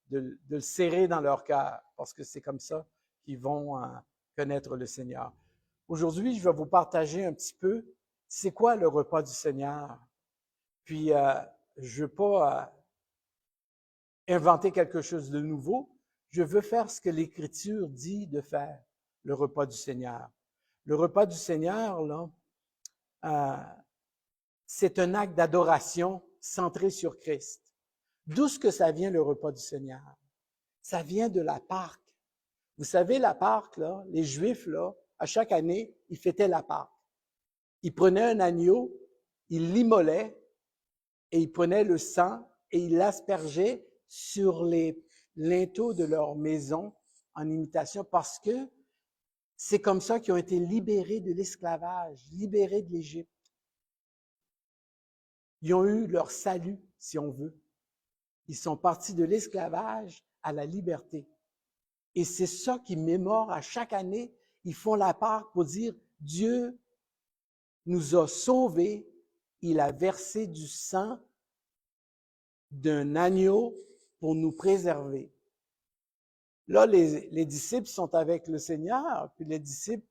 le serrer dans leur cœur, parce que c'est comme ça qu'ils vont connaître le Seigneur. Aujourd'hui, je vais vous partager un petit peu c'est quoi le repas du Seigneur. Puis, je ne veux pas inventer quelque chose de nouveau. Je veux faire ce que l'Écriture dit de faire, le repas du Seigneur. Le repas du Seigneur, là, c'est un acte d'adoration centré sur Christ. D'où est-ce que ça vient, le repas du Seigneur? Ça vient de la Pâque. Vous savez, la Pâque, là, les Juifs, là, à chaque année, ils fêtaient la Pâque. Ils prenaient un agneau, ils l'immolaient, et ils prenaient le sang et ils l'aspergeaient sur les linteaux de leur maison en imitation, parce que c'est comme ça qu'ils ont été libérés de l'esclavage, libérés de l'Égypte. Ils ont eu leur salut, si on veut. Ils sont partis de l'esclavage à la liberté. Et c'est ça qu'ils mémorent à chaque année. Ils font la Pâque pour dire, Dieu nous a sauvés, il a versé du sang d'un agneau pour nous préserver. Là, les disciples sont avec le Seigneur, puis les disciples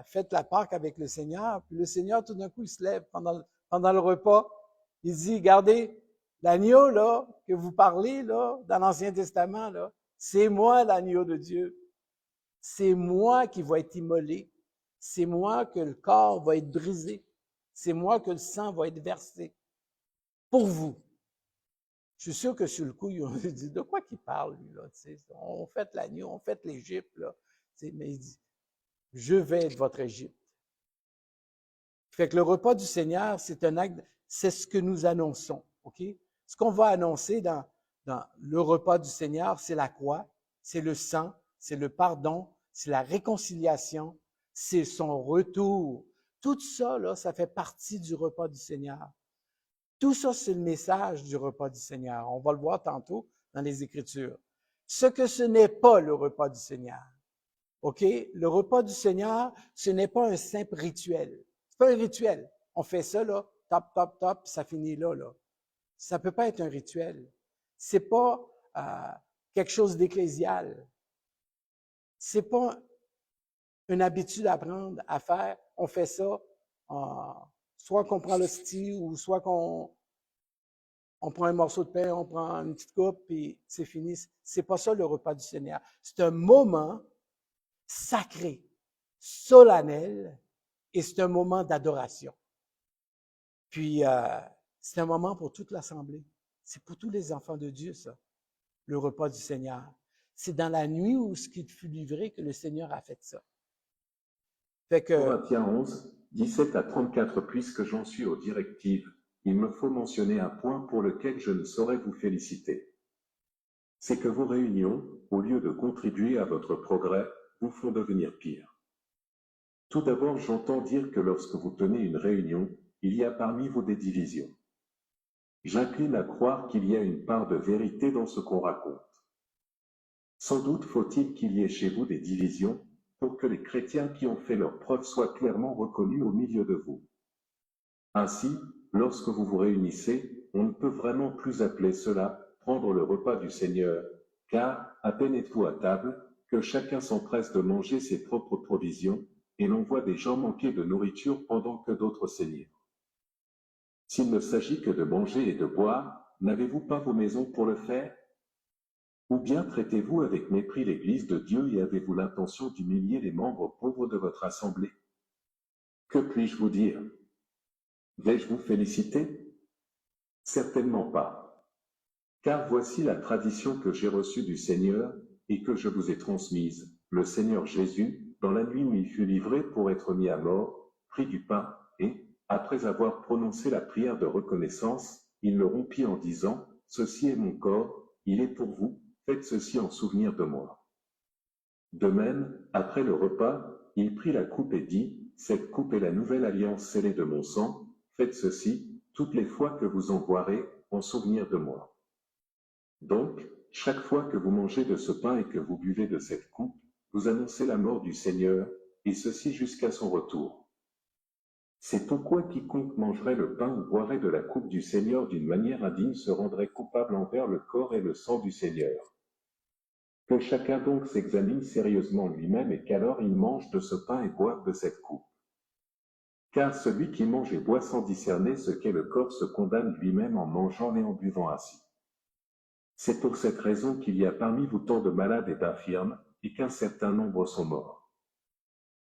fêtent la Pâque avec le Seigneur, puis le Seigneur, tout d'un coup, il se lève pendant le repas. Il dit, regardez, l'agneau, là, que vous parlez, là, dans l'Ancien Testament, là, c'est moi l'agneau de Dieu. C'est moi qui va être immolé. C'est moi que le corps va être brisé. C'est moi que le sang va être versé. Pour vous. Je suis sûr que sur le coup, ils ont dit, de quoi qu'il parle, lui, là, tu sais, on fait l'agneau, on fait l'Égypte, là. Tu sais, mais il dit, je vais être votre Égypte. Fait que le repas du Seigneur, c'est un acte, c'est ce que nous annonçons, OK? Ce qu'on va annoncer dans le repas du Seigneur, c'est la croix, c'est le sang, c'est le pardon, c'est la réconciliation, c'est son retour. Tout ça, là, ça fait partie du repas du Seigneur. Tout ça, c'est le message du repas du Seigneur. On va le voir tantôt dans les Écritures. Ce que ce n'est pas le repas du Seigneur. OK? Le repas du Seigneur, ce n'est pas un simple rituel. C'est pas un rituel. On fait ça, là, top, top, top, ça finit là, là. Ça peut pas être un rituel. C'est pas quelque chose d'ecclésial. C'est pas une habitude à prendre, à faire. On fait ça, soit qu'on prend l'hostie ou soit qu'on prend un morceau de pain, on prend une petite coupe, puis c'est fini. C'est pas ça le repas du Seigneur. C'est un moment sacré, solennel, et c'est un moment d'adoration. Puis, c'est un moment pour toute l'Assemblée. C'est pour tous les enfants de Dieu, ça, le repas du Seigneur. C'est dans la nuit où ce qui fut livré que le Seigneur a fait ça. Fait que, Corinthiens 11, 17 à 34. Puisque j'en suis aux directives, il me faut mentionner un point pour lequel je ne saurais vous féliciter. C'est que vos réunions, au lieu de contribuer à votre progrès, vous font devenir pire. Tout d'abord, j'entends dire que lorsque vous tenez une réunion, il y a parmi vous des divisions. J'incline à croire qu'il y a une part de vérité dans ce qu'on raconte. Sans doute faut-il qu'il y ait chez vous des divisions, pour que les chrétiens qui ont fait leurs preuves soient clairement reconnus au milieu de vous. Ainsi, lorsque vous vous réunissez, on ne peut vraiment plus appeler cela prendre le repas du Seigneur, car, à peine êtes-vous à table, que chacun s'empresse de manger ses propres provisions, et l'on voit des gens manquer de nourriture pendant que d'autres s'énirent. S'il ne s'agit que de manger et de boire, n'avez-vous pas vos maisons pour le faire? Ou bien traitez-vous avec mépris l'Église de Dieu et avez-vous l'intention d'humilier les membres pauvres de votre assemblée? Que puis-je vous dire? Vais-je vous féliciter? Certainement pas. Car voici la tradition que j'ai reçue du Seigneur et que je vous ai transmise. Le Seigneur Jésus, dans la nuit où il fut livré pour être mis à mort, prit du pain et, après avoir prononcé la prière de reconnaissance, il le rompit en disant, « Ceci est mon corps, il est pour vous, faites ceci en souvenir de moi. » De même, après le repas, il prit la coupe et dit, « Cette coupe est la nouvelle alliance scellée de mon sang, faites ceci, toutes les fois que vous en boirez, en souvenir de moi. » Donc, chaque fois que vous mangez de ce pain et que vous buvez de cette coupe, vous annoncez la mort du Seigneur, et ceci jusqu'à son retour. C'est pourquoi quiconque mangerait le pain ou boirait de la coupe du Seigneur d'une manière indigne se rendrait coupable envers le corps et le sang du Seigneur. Que chacun donc s'examine sérieusement lui-même et qu'alors il mange de ce pain et boive de cette coupe. Car celui qui mange et boit sans discerner ce qu'est le corps se condamne lui-même en mangeant et en buvant ainsi. C'est pour cette raison qu'il y a parmi vous tant de malades et d'infirmes, et qu'un certain nombre sont morts.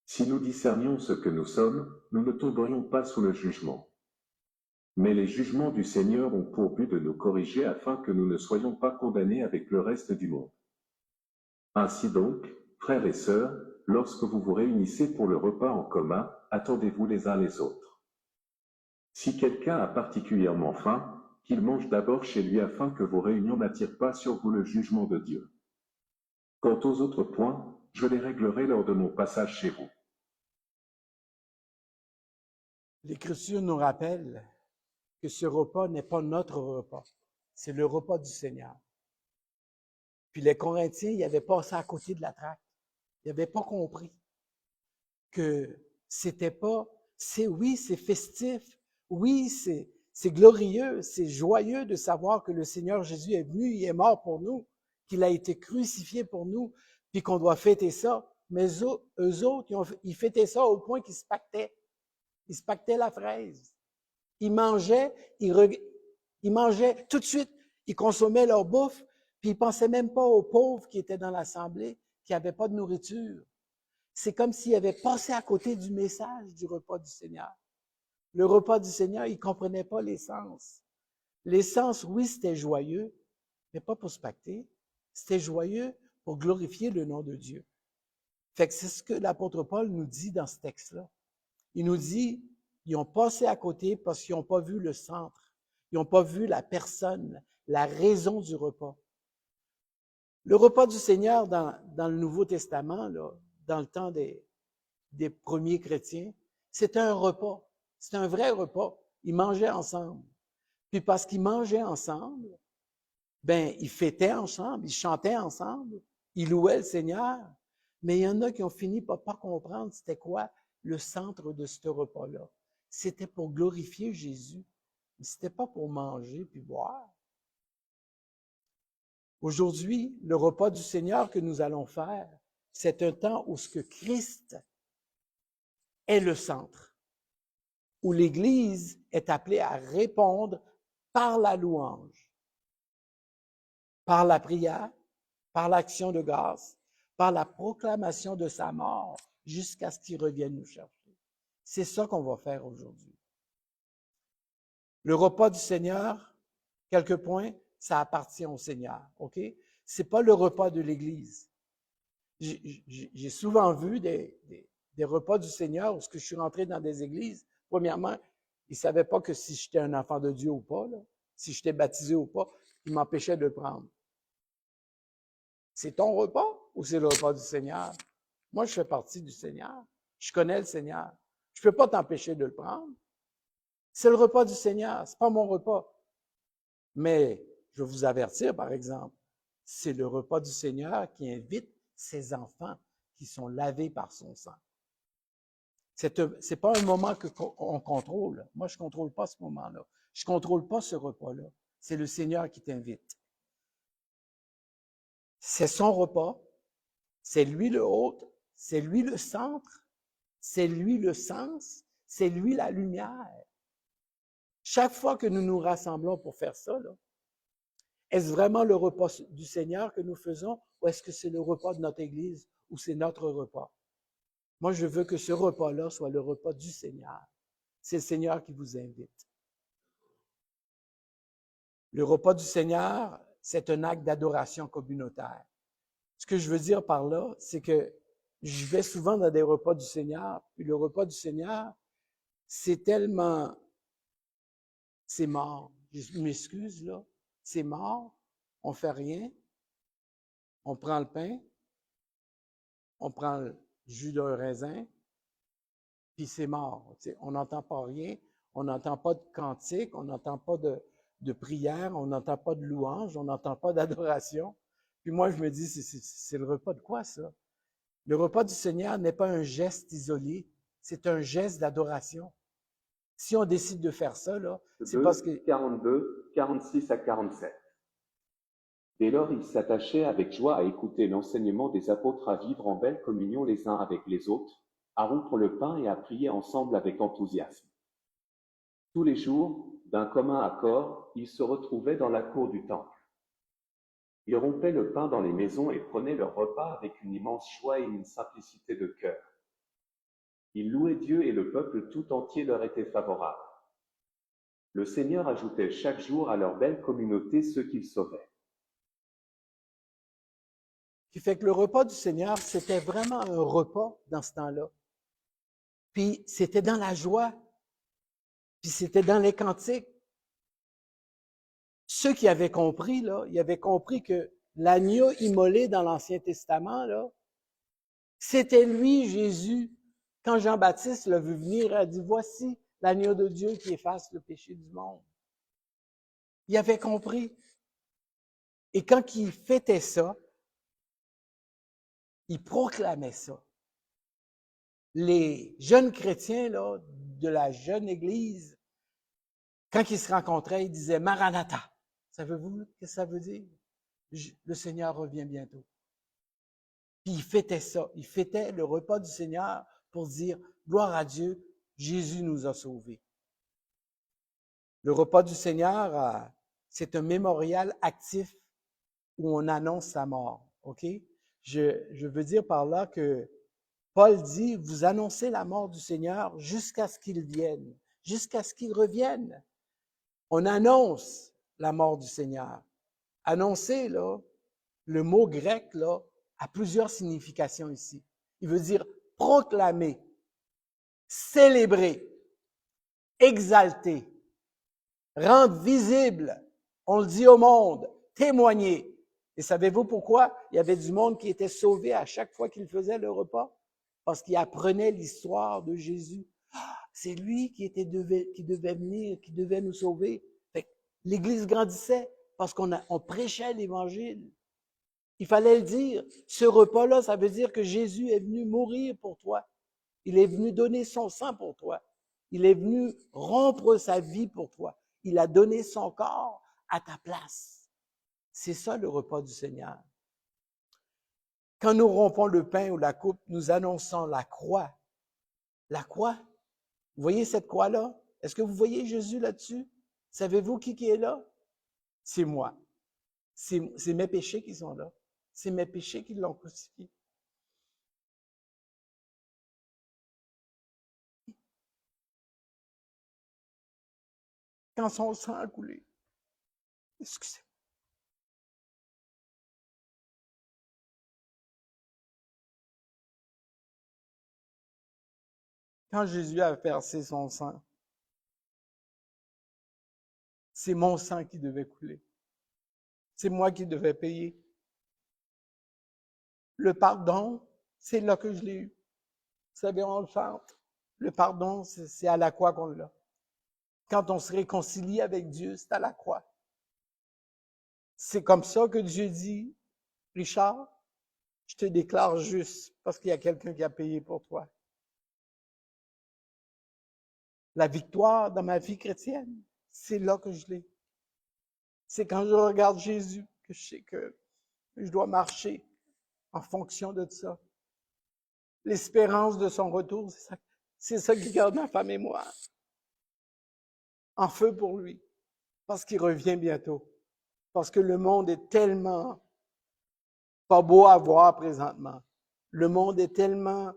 Si nous discernions ce que nous sommes, nous ne tomberions pas sous le jugement. Mais les jugements du Seigneur ont pour but de nous corriger afin que nous ne soyons pas condamnés avec le reste du monde. Ainsi donc, frères et sœurs, lorsque vous vous réunissez pour le repas en commun, attendez-vous les uns les autres. Si quelqu'un a particulièrement faim, qu'il mange d'abord chez lui afin que vos réunions n'attirent pas sur vous le jugement de Dieu. Quant aux autres points, je les réglerai lors de mon passage chez vous. L'Écriture nous rappelle que ce repas n'est pas notre repas, c'est le repas du Seigneur. Puis les Corinthiens, ils avaient passé à côté de la traque. Ils n'avaient pas compris que c'était pas, oui, c'est festif, oui, c'est glorieux, c'est joyeux de savoir que le Seigneur Jésus est venu, il est mort pour nous, qu'il a été crucifié pour nous, puis qu'on doit fêter ça. Mais eux autres, ils fêtaient ça au point qu'ils se pactaient. Ils se pactaient la fraise. Ils mangeaient, ils mangeaient tout de suite, ils consommaient leur bouffe, puis ils pensaient même pas aux pauvres qui étaient dans l'assemblée, qui n'avaient pas de nourriture. C'est comme s'ils avaient passé à côté du message du repas du Seigneur. Le repas du Seigneur, ils ne comprenaient pas l'essence. L'essence, oui, c'était joyeux, mais pas pour se pacter. C'était joyeux pour glorifier le nom de Dieu. Fait que c'est ce que l'apôtre Paul nous dit dans ce texte-là. Il nous dit, ils ont passé à côté parce qu'ils n'ont pas vu le centre. Ils n'ont pas vu la personne, la raison du repas. Le repas du Seigneur dans le Nouveau Testament, là, dans le temps des premiers chrétiens, c'était un repas. C'était un vrai repas. Ils mangeaient ensemble. Puis parce qu'ils mangeaient ensemble, ben, ils fêtaient ensemble, ils chantaient ensemble, ils louaient le Seigneur. Mais il y en a qui ont fini par pas comprendre c'était quoi le centre de ce repas-là. C'était pour glorifier Jésus. Mais c'était pas pour manger puis boire. Aujourd'hui, le repas du Seigneur que nous allons faire, c'est un temps où ce que Christ est le centre, où l'Église est appelée à répondre par la louange, par la prière, par l'action de grâce, par la proclamation de sa mort, jusqu'à ce qu'il revienne nous chercher. C'est ça qu'on va faire aujourd'hui. Le repas du Seigneur, quelques points, ça appartient au Seigneur, OK? C'est pas le repas de l'Église. J'ai souvent vu des repas du Seigneur où je suis rentré dans des églises. Premièrement, ils ne savaient pas que si j'étais un enfant de Dieu ou pas, là, si j'étais baptisé ou pas, ils m'empêchaient de le prendre. C'est ton repas ou c'est le repas du Seigneur? Moi, je fais partie du Seigneur. Je connais le Seigneur. Je ne peux pas t'empêcher de le prendre. C'est le repas du Seigneur, c'est pas mon repas. Mais je vais vous avertir, par exemple, c'est le repas du Seigneur qui invite ses enfants qui sont lavés par son sang. C'est pas un moment qu'on contrôle. Moi, je contrôle pas ce moment-là. Je contrôle pas ce repas-là. C'est le Seigneur qui t'invite. C'est son repas. C'est lui le hôte. C'est lui le centre. C'est lui le sens. C'est lui la lumière. Chaque fois que nous nous rassemblons pour faire ça, là, est-ce vraiment le repas du Seigneur que nous faisons ou est-ce que c'est le repas de notre Église ou c'est notre repas? Moi, je veux que ce repas-là soit le repas du Seigneur. C'est le Seigneur qui vous invite. Le repas du Seigneur, c'est un acte d'adoration communautaire. Ce que je veux dire par là, c'est que je vais souvent dans des repas du Seigneur, puis le repas du Seigneur, c'est tellement... C'est mort. Je m'excuse, là. C'est mort. On ne fait rien. On prend le pain. On prend le jus d'un raisin. Puis c'est mort. T'sais, on n'entend pas rien. On n'entend pas de cantique. On n'entend pas de prière. On n'entend pas de louange. On n'entend pas d'adoration. Puis moi, je me dis, c'est le repas de quoi, ça? Le repas du Seigneur n'est pas un geste isolé. C'est un geste d'adoration. Si on décide de faire ça, là, c'est parce que... 42, 46 à 47. Dès lors, ils s'attachaient avec joie à écouter l'enseignement des apôtres, à vivre en belle communion les uns avec les autres, à rompre le pain et à prier ensemble avec enthousiasme. Tous les jours, d'un commun accord, ils se retrouvaient dans la cour du temple. Ils rompaient le pain dans les maisons et prenaient leur repas avec une immense joie et une simplicité de cœur. Ils louaient Dieu et le peuple tout entier leur était favorable. Le Seigneur ajoutait chaque jour à leur belle communauté ceux qu'il sauvait. Qui fait que le repas du Seigneur, c'était vraiment un repas dans ce temps-là. Puis c'était dans la joie, puis c'était dans les cantiques. Ceux qui avaient compris, là, ils avaient compris que l'agneau immolé dans l'Ancien Testament, là, c'était lui, Jésus. Quand Jean-Baptiste l'a vu venir, il a dit, voici l'agneau de Dieu qui efface le péché du monde. Il avait compris. Et quand il fêtait ça, il proclamait ça. Les jeunes chrétiens là, de la jeune Église, quand ils se rencontraient, ils disaient « Maranatha ». Savez-vous ce que ça veut dire? Le Seigneur revient bientôt. Puis ils fêtaient ça. Ils fêtaient le repas du Seigneur pour dire « Gloire à Dieu, Jésus nous a sauvés ». Le repas du Seigneur, c'est un mémorial actif où on annonce sa mort. OK? Je veux dire par là que Paul dit, vous annoncez la mort du Seigneur jusqu'à ce qu'il vienne, jusqu'à ce qu'il revienne. On annonce la mort du Seigneur. Annoncer, là, le mot grec, là, a plusieurs significations ici. Il veut dire proclamer, célébrer, exalter, rendre visible, on le dit au monde, témoigner. Et savez-vous pourquoi? Il y avait du monde qui était sauvé à chaque fois qu'il faisait le repas? Parce qu'il apprenait l'histoire de Jésus. Ah, c'est lui qui devait venir, qui devait nous sauver. Fait que l'Église grandissait parce on prêchait l'Évangile. Il fallait le dire. Ce repas-là, ça veut dire que Jésus est venu mourir pour toi. Il est venu donner son sang pour toi. Il est venu rompre sa vie pour toi. Il a donné son corps à ta place. C'est ça le repas du Seigneur. Quand nous rompons le pain ou la coupe, nous annonçons la croix. La croix. Vous voyez cette croix-là? Est-ce que vous voyez Jésus là-dessus? Savez-vous qui est là? C'est moi. C'est mes péchés qui sont là. C'est mes péchés qui l'ont crucifié. Quand son sang a coulé. Excusez-moi. Quand Jésus a versé son sang, c'est mon sang qui devait couler. C'est moi qui devais payer. Le pardon, c'est là que je l'ai eu. Vous savez, on le chante. Le pardon, c'est à la croix qu'on l'a. Quand on se réconcilie avec Dieu, c'est à la croix. C'est comme ça que Dieu dit, Richard, je te déclare juste parce qu'il y a quelqu'un qui a payé pour toi. La victoire dans ma vie chrétienne, c'est là que je l'ai. C'est quand je regarde Jésus que je sais que je dois marcher en fonction de ça. L'espérance de son retour, c'est ça qui garde ma femme et moi en feu pour lui, parce qu'il revient bientôt. Parce que le monde est tellement pas beau à voir présentement. Le monde est tellement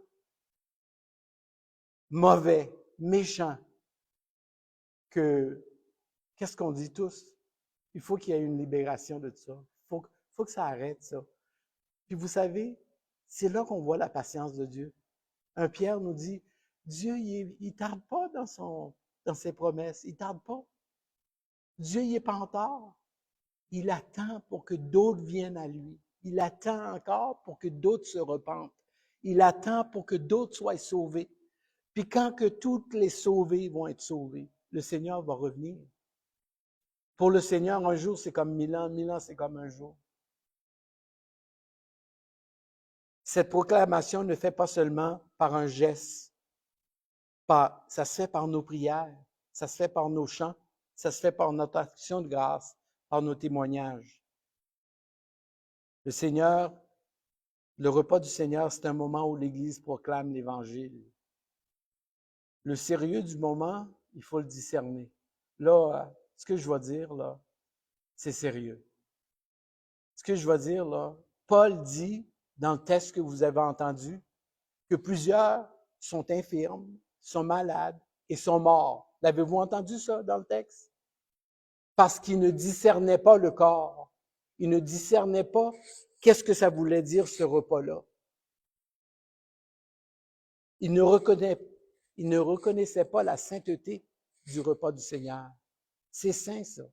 mauvais, méchant, que, qu'est-ce qu'on dit tous? Il faut qu'il y ait une libération de ça. Il faut que ça arrête, ça. Puis vous savez, c'est là qu'on voit la patience de Dieu. Un Pierre nous dit, Dieu, il tarde pas dans ses promesses. Il tarde pas. Dieu, il est pas en retard. Il attend pour que d'autres viennent à lui. Il attend encore pour que d'autres se repentent. Il attend pour que d'autres soient sauvés. Puis quand que toutes les sauvés vont être sauvés, le Seigneur va revenir. Pour le Seigneur, un jour, c'est comme 1000 ans, c'est comme un jour. Cette proclamation ne fait pas seulement par un geste, ça se fait par nos prières, ça se fait par nos chants, ça se fait par notre action de grâce, par nos témoignages. Le Seigneur, le repas du Seigneur, c'est un moment où l'Église proclame l'Évangile. Le sérieux du moment, il faut le discerner. Là, ce que je vais dire, là, c'est sérieux. Ce que je vais dire, là, Paul dit, dans le texte que vous avez entendu, que plusieurs sont infirmes, sont malades et sont morts. L'avez-vous entendu ça dans le texte? Parce qu'ils ne discernaient pas le corps. Ils ne discernaient pas qu'est-ce que ça voulait dire ce repas-là. Ils ne reconnaissaient pas la sainteté du repas du Seigneur. C'est saint, ça.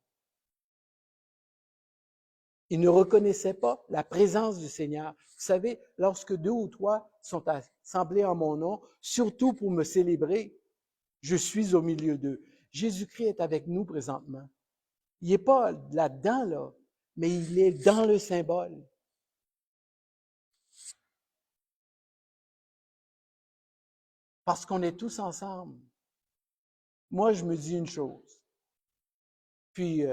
Ils ne reconnaissaient pas la présence du Seigneur. Vous savez, lorsque 2 ou 3 sont assemblés en mon nom, surtout pour me célébrer, je suis au milieu d'eux. Jésus-Christ est avec nous présentement. Il n'est pas là-dedans, là, mais il est dans le symbole. Parce qu'on est tous ensemble. Moi, je me dis une chose. Puis,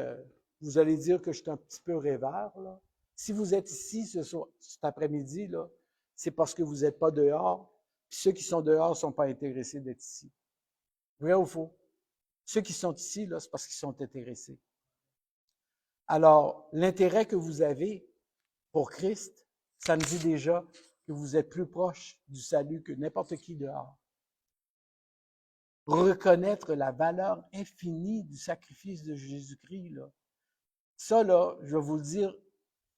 vous allez dire que je suis un petit peu rêveur, là. Si vous êtes ici cet après-midi, là, c'est parce que vous n'êtes pas dehors. Puis ceux qui sont dehors ne sont pas intéressés d'être ici. Vrai ou faux? Ceux qui sont ici, là, c'est parce qu'ils sont intéressés. Alors, l'intérêt que vous avez pour Christ, ça me dit déjà que vous êtes plus proche du salut que n'importe qui dehors. Reconnaître la valeur infinie du sacrifice de Jésus-Christ, là. Ça, là, je vais vous le dire,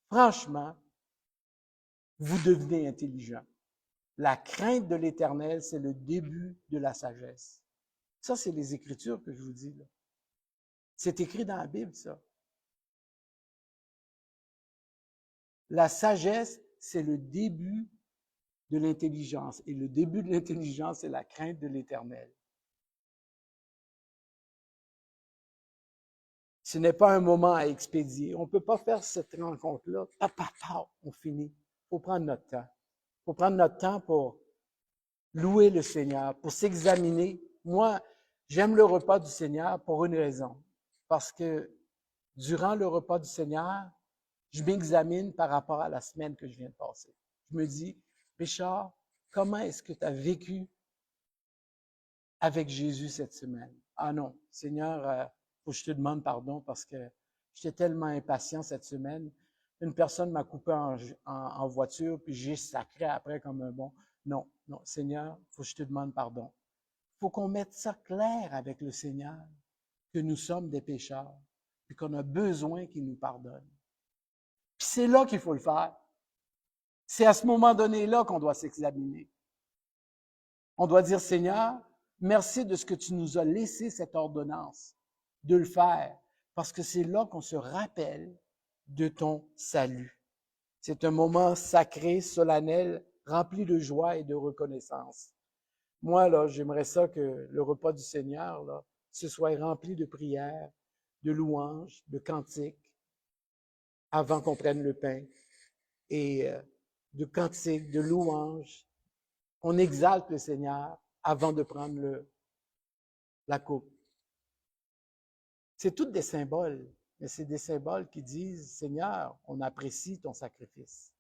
franchement, vous devenez intelligent. La crainte de l'Éternel, c'est le début de la sagesse. Ça, c'est les Écritures que je vous dis, là. C'est écrit dans la Bible, ça. La sagesse, c'est le début de l'intelligence. Et le début de l'intelligence, c'est la crainte de l'Éternel. Ce n'est pas un moment à expédier. On ne peut pas faire cette rencontre-là. On finit. Il faut prendre notre temps. Il faut prendre notre temps pour louer le Seigneur, pour s'examiner. Moi, j'aime le repas du Seigneur pour une raison. Parce que durant le repas du Seigneur, je m'examine par rapport à la semaine que je viens de passer. Je me dis, Richard, comment est-ce que tu as vécu avec Jésus cette semaine? Ah non, Seigneur, faut que je te demande pardon parce que j'étais tellement impatient cette semaine. Une personne m'a coupé en voiture, puis j'ai sacré après comme un bon. Non, Seigneur, faut que je te demande pardon. Faut qu'on mette ça clair avec le Seigneur, que nous sommes des pécheurs, puis qu'on a besoin qu'il nous pardonne. Puis c'est là qu'il faut le faire. C'est à ce moment donné-là qu'on doit s'examiner. On doit dire, Seigneur, merci de ce que tu nous as laissé cette ordonnance de le faire, parce que c'est là qu'on se rappelle de ton salut. C'est un moment sacré, solennel, rempli de joie et de reconnaissance. Moi, là, j'aimerais ça que le repas du Seigneur, là, ce soit rempli de prières, de louanges, de cantiques, avant qu'on prenne le pain, et de cantiques, de louanges. On exalte le Seigneur avant de prendre la coupe. C'est tous des symboles, mais c'est des symboles qui disent, Seigneur, on apprécie ton sacrifice.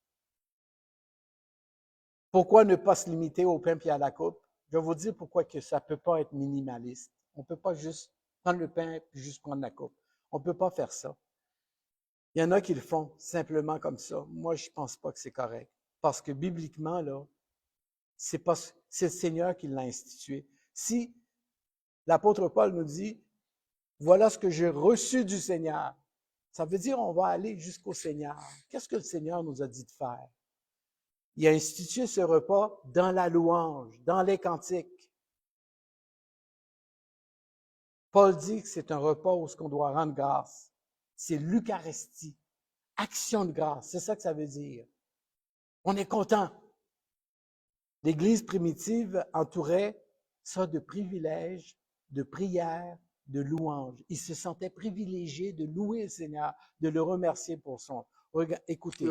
Pourquoi ne pas se limiter au pain et à la coupe? Je vais vous dire pourquoi que ça ne peut pas être minimaliste. On ne peut pas juste prendre le pain et juste prendre la coupe. On ne peut pas faire ça. Il y en a qui le font simplement comme ça. Moi, je ne pense pas que c'est correct. Parce que bibliquement, là, c'est le Seigneur qui l'a institué. Si l'apôtre Paul nous dit, voilà ce que j'ai reçu du Seigneur, ça veut dire on va aller jusqu'au Seigneur. Qu'est-ce que le Seigneur nous a dit de faire? Il a institué ce repas dans la louange, dans les cantiques. Paul dit que c'est un repas où on doit rendre grâce. C'est l'Eucharistie, action de grâce. C'est ça que ça veut dire. On est content. L'Église primitive entourait ça de privilèges, de prières, de louanges. Ils se sentaient privilégiés de louer le Seigneur, de le remercier pour son... Écoutez.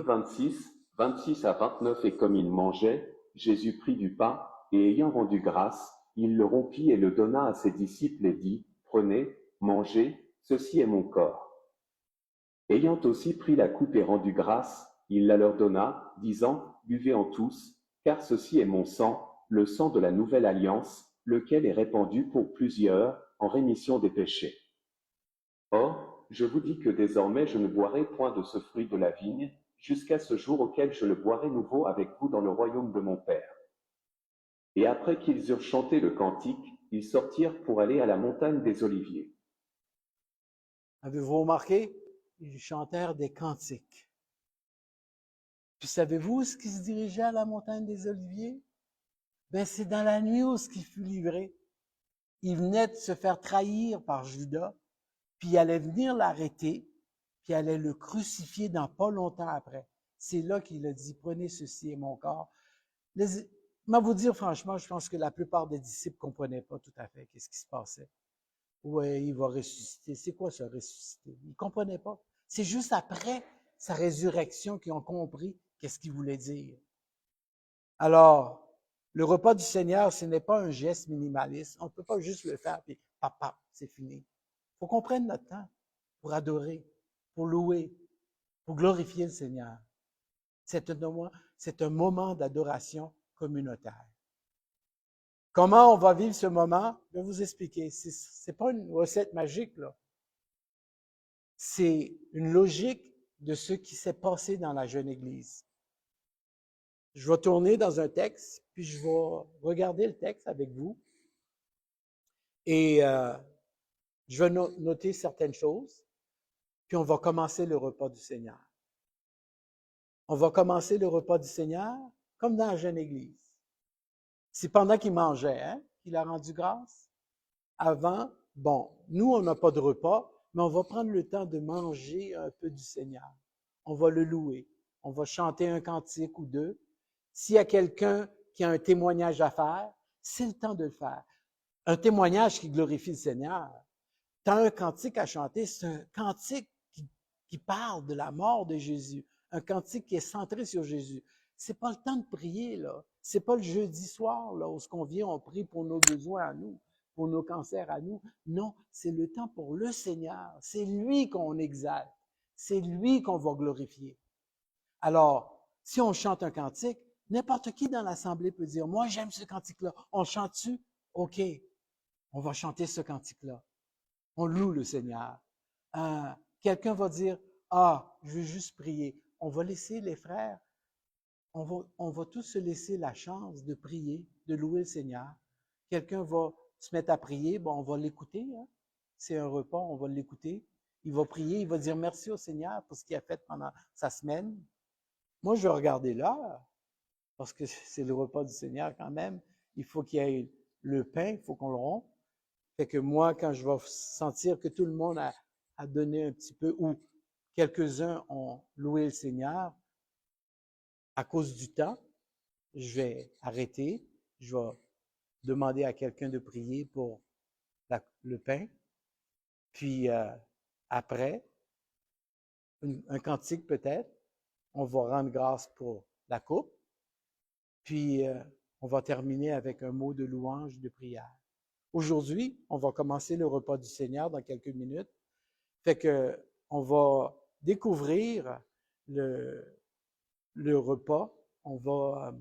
26 à 29, et comme il mangeait, Jésus prit du pain, et ayant rendu grâce, il le rompit et le donna à ses disciples et dit, prenez, mangez, ceci est mon corps. Ayant aussi pris la coupe et rendu grâce, Il la leur donna, disant, buvez-en tous, car ceci est mon sang, le sang de la nouvelle alliance, lequel est répandu pour plusieurs, en rémission des péchés. Or, je vous dis que désormais je ne boirai point de ce fruit de la vigne, jusqu'à ce jour auquel je le boirai nouveau avec vous dans le royaume de mon Père. Et après qu'ils eurent chanté le cantique, ils sortirent pour aller à la montagne des Oliviers. Avez-vous remarqué? Ils chantèrent des cantiques. Puis savez-vous où est-ce qu'ils se dirigeaient à la montagne des Oliviers? Ben, c'est dans la nuit où ce qui fut livré. Il venait de se faire trahir par Judas, puis il allait venir l'arrêter, puis il allait le crucifier dans pas longtemps après. C'est là qu'il a dit, prenez ceci est mon corps. Mais vous dire franchement, je pense que la plupart des disciples ne comprenaient pas tout à fait qu'est-ce qui se passait. Ouais, il va ressusciter. C'est quoi ça, ressusciter? Ils ne comprenaient pas. C'est juste après sa résurrection qu'ils ont compris qu'est-ce qu'il voulait dire. Alors, le repas du Seigneur, ce n'est pas un geste minimaliste. On ne peut pas juste le faire, puis papa, c'est fini. Il faut qu'on prenne notre temps pour adorer, pour louer, pour glorifier le Seigneur. C'est un moment d'adoration communautaire. Comment on va vivre ce moment? Je vais vous expliquer. C'est pas une recette magique, là. C'est une logique de ce qui s'est passé dans la jeune Église. Je vais tourner dans un texte, puis je vais regarder le texte avec vous. Et je vais noter certaines choses, puis on va commencer le repas du Seigneur. On va commencer le repas du Seigneur comme dans la jeune Église. C'est pendant qu'il mangeait, qu'il a rendu grâce. Avant, bon, nous, on n'a pas de repas, mais on va prendre le temps de manger un peu du Seigneur. On va le louer. On va chanter un cantique ou deux. S'il y a quelqu'un qui a un témoignage à faire, c'est le temps de le faire. Un témoignage qui glorifie le Seigneur. Tu as un cantique à chanter, c'est un cantique qui parle de la mort de Jésus. Un cantique qui est centré sur Jésus. C'est pas le temps de prier, là. C'est pas le jeudi soir, là, où on vient, on prie pour nos besoins à nous, pour nos cancers à nous. Non, c'est le temps pour le Seigneur. C'est lui qu'on exalte. C'est lui qu'on va glorifier. Alors, si on chante un cantique, n'importe qui dans l'assemblée peut dire, moi, j'aime ce cantique-là. On chante-tu? OK. On va chanter ce cantique-là. On loue le Seigneur. Quelqu'un va dire, je veux juste prier. On va laisser les frères, on va tous se laisser la chance de prier, de louer le Seigneur. Quelqu'un va se mettre à prier, bon, on va l'écouter. C'est un repas, on va l'écouter. Il va prier, il va dire merci au Seigneur pour ce qu'il a fait pendant sa semaine. Moi, je vais regarder l'heure, parce que c'est le repas du Seigneur quand même. Il faut qu'il y ait le pain, il faut qu'on le rompe. Fait que moi, quand je vais sentir que tout le monde a donné un petit peu, ou quelques-uns ont loué le Seigneur, à cause du temps, je vais arrêter, je vais demander à quelqu'un de prier pour le pain, puis après, un cantique peut-être, on va rendre grâce pour la coupe, puis on va terminer avec un mot de louange, de prière. Aujourd'hui, on va commencer le repas du Seigneur dans quelques minutes. Fait que on va découvrir le repas. On va